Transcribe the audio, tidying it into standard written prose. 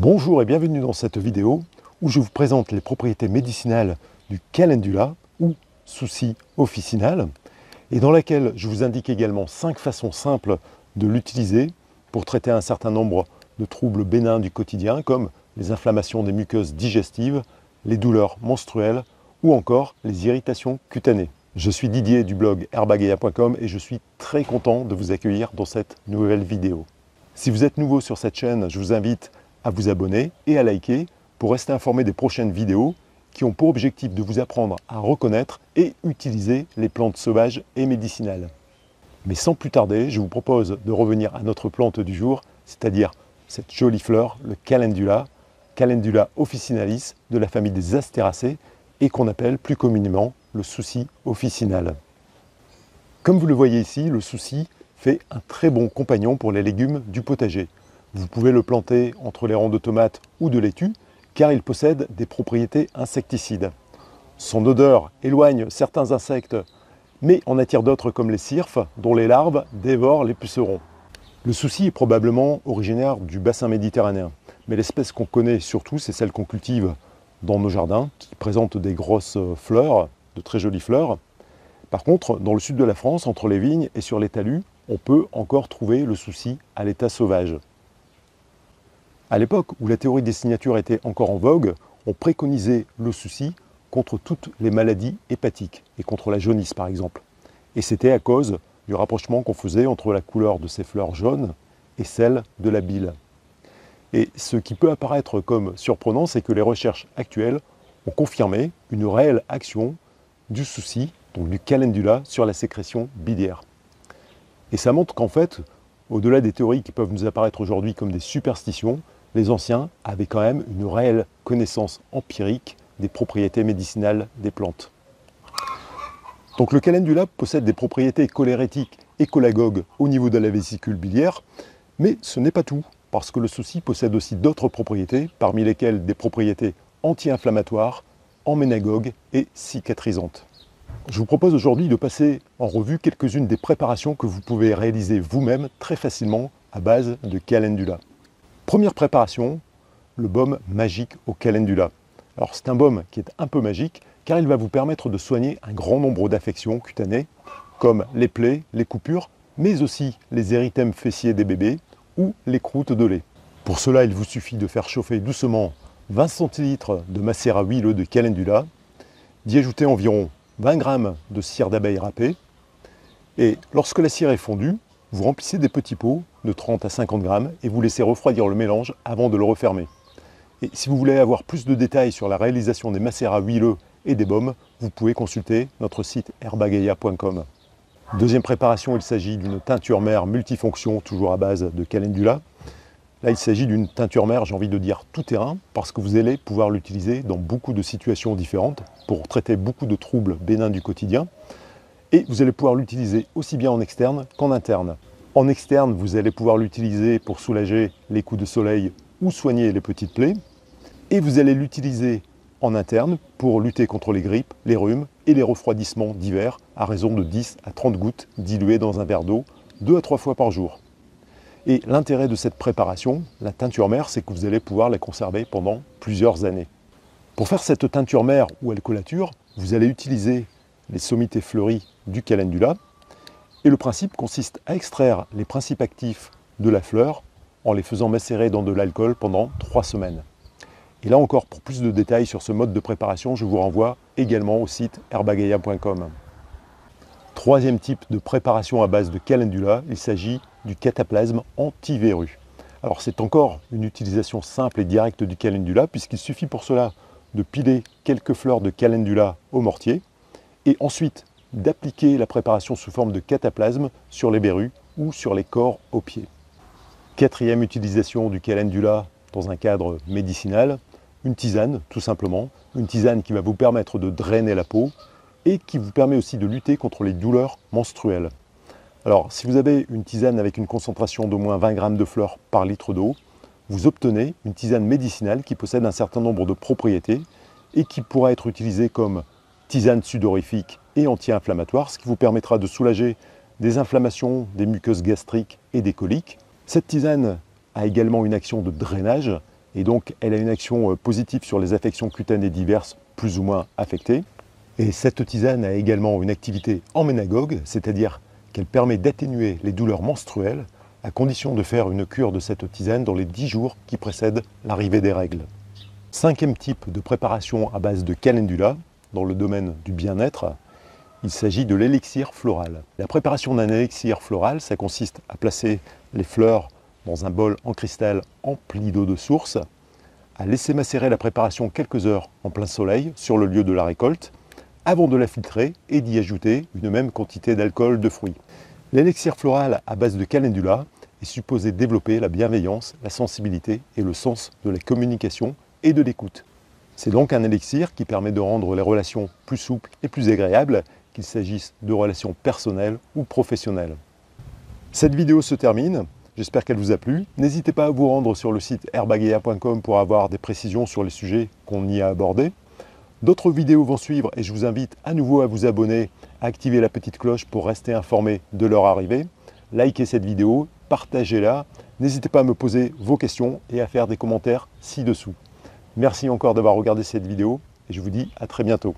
Bonjour et bienvenue dans cette vidéo où je vous présente les propriétés médicinales du calendula ou souci officinal et dans laquelle je vous indique également 5 façons simples de l'utiliser pour traiter un certain nombre de troubles bénins du quotidien comme les inflammations des muqueuses digestives, les douleurs menstruelles ou encore les irritations cutanées. Je suis Didier du blog herbagaia.com et je suis très content de vous accueillir dans cette nouvelle vidéo. Si vous êtes nouveau sur cette chaîne, je vous invite à vous abonner et à liker pour rester informé des prochaines vidéos qui ont pour objectif de vous apprendre à reconnaître et utiliser les plantes sauvages et médicinales. Mais sans plus tarder, je vous propose de revenir à notre plante du jour, c'est-à-dire cette jolie fleur, le calendula, Calendula officinalis de la famille des Astéracées et qu'on appelle plus communément le souci officinal. Comme vous le voyez ici, le souci fait un très bon compagnon pour les légumes du potager. Vous pouvez le planter entre les rangs de tomates ou de laitue car il possède des propriétés insecticides. Son odeur éloigne certains insectes mais en attire d'autres comme les cirfes dont les larves dévorent les pucerons. Le souci est probablement originaire du bassin méditerranéen mais l'espèce qu'on connaît surtout c'est celle qu'on cultive dans nos jardins qui présente des grosses fleurs, de très jolies fleurs. Par contre, dans le sud de la France, entre les vignes et sur les talus, on peut encore trouver le souci à l'état sauvage. À l'époque où la théorie des signatures était encore en vogue, on préconisait le souci contre toutes les maladies hépatiques et contre la jaunisse par exemple. Et c'était à cause du rapprochement qu'on faisait entre la couleur de ces fleurs jaunes et celle de la bile. Et ce qui peut apparaître comme surprenant, c'est que les recherches actuelles ont confirmé une réelle action du souci, donc du calendula, sur la sécrétion biliaire. Et ça montre qu'en fait, au-delà des théories qui peuvent nous apparaître aujourd'hui comme des superstitions, les anciens avaient quand même une réelle connaissance empirique des propriétés médicinales des plantes. Donc le calendula possède des propriétés cholérétiques et cholagogues au niveau de la vésicule biliaire, mais ce n'est pas tout, parce que le souci possède aussi d'autres propriétés, parmi lesquelles des propriétés anti-inflammatoires, emménagogues et cicatrisantes. Je vous propose aujourd'hui de passer en revue quelques-unes des préparations que vous pouvez réaliser vous-même très facilement à base de calendula. Première préparation, le baume magique au calendula. Alors c'est un baume qui est un peu magique car il va vous permettre de soigner un grand nombre d'affections cutanées comme les plaies, les coupures, mais aussi les érythèmes fessiers des bébés ou les croûtes de lait. Pour cela, il vous suffit de faire chauffer doucement 20 centilitres de macérat huileux de calendula, d'y ajouter environ 20 g de cire d'abeille râpée et lorsque la cire est fondue, vous remplissez des petits pots de 30 à 50 g et vous laissez refroidir le mélange avant de le refermer. Et si vous voulez avoir plus de détails sur la réalisation des macérats huileux et des baumes, vous pouvez consulter notre site herbagaia.com. Deuxième préparation, il s'agit d'une teinture mère multifonction, toujours à base de calendula. Là, il s'agit d'une teinture mère, j'ai envie de dire tout terrain, parce que vous allez pouvoir l'utiliser dans beaucoup de situations différentes pour traiter beaucoup de troubles bénins du quotidien. Et vous allez pouvoir l'utiliser aussi bien en externe qu'en interne. En externe, vous allez pouvoir l'utiliser pour soulager les coups de soleil ou soigner les petites plaies. Et vous allez l'utiliser en interne pour lutter contre les grippes, les rhumes et les refroidissements d'hiver à raison de 10 à 30 gouttes diluées dans un verre d'eau 2 à 3 fois par jour. Et l'intérêt de cette préparation, la teinture mère, c'est que vous allez pouvoir la conserver pendant plusieurs années. Pour faire cette teinture mère ou alcoolature, vous allez utiliser les sommités fleuries du calendula. Et le principe consiste à extraire les principes actifs de la fleur en les faisant macérer dans de l'alcool pendant 3 semaines. Et là encore, pour plus de détails sur ce mode de préparation, je vous renvoie également au site herbagaia.com. Troisième type de préparation à base de calendula, il s'agit du cataplasme anti-verrues. Alors c'est encore une utilisation simple et directe du calendula puisqu'il suffit pour cela de piler quelques fleurs de calendula au mortier et ensuite d'appliquer la préparation sous forme de cataplasme sur les verrues ou sur les corps aux pieds. Quatrième utilisation du calendula dans un cadre médicinal, une tisane tout simplement, une tisane qui va vous permettre de drainer la peau et qui vous permet aussi de lutter contre les douleurs menstruelles. Alors si vous avez une tisane avec une concentration d'au moins 20 g de fleurs par litre d'eau, vous obtenez une tisane médicinale qui possède un certain nombre de propriétés et qui pourra être utilisée comme tisane sudorifique et anti-inflammatoire, ce qui vous permettra de soulager des inflammations, des muqueuses gastriques et des coliques. Cette tisane a également une action de drainage et donc elle a une action positive sur les affections cutanées diverses plus ou moins affectées. Et cette tisane a également une activité emménagogue, c'est-à-dire qu'elle permet d'atténuer les douleurs menstruelles à condition de faire une cure de cette tisane dans les 10 jours qui précèdent l'arrivée des règles. Cinquième type de préparation à base de calendula dans le domaine du bien-être, il s'agit de l'élixir floral. La préparation d'un élixir floral, ça consiste à placer les fleurs dans un bol en cristal empli d'eau de source, à laisser macérer la préparation quelques heures en plein soleil sur le lieu de la récolte, avant de la filtrer et d'y ajouter une même quantité d'alcool de fruits. L'élixir floral à base de calendula est supposé développer la bienveillance, la sensibilité et le sens de la communication et de l'écoute. C'est donc un élixir qui permet de rendre les relations plus souples et plus agréables, qu'il s'agisse de relations personnelles ou professionnelles. Cette vidéo se termine, j'espère qu'elle vous a plu. N'hésitez pas à vous rendre sur le site herbagea.com pour avoir des précisions sur les sujets qu'on y a abordés. D'autres vidéos vont suivre et je vous invite à nouveau à vous abonner, à activer la petite cloche pour rester informé de leur arrivée. Likez cette vidéo, partagez-la, n'hésitez pas à me poser vos questions et à faire des commentaires ci-dessous. Merci encore d'avoir regardé cette vidéo et je vous dis à très bientôt.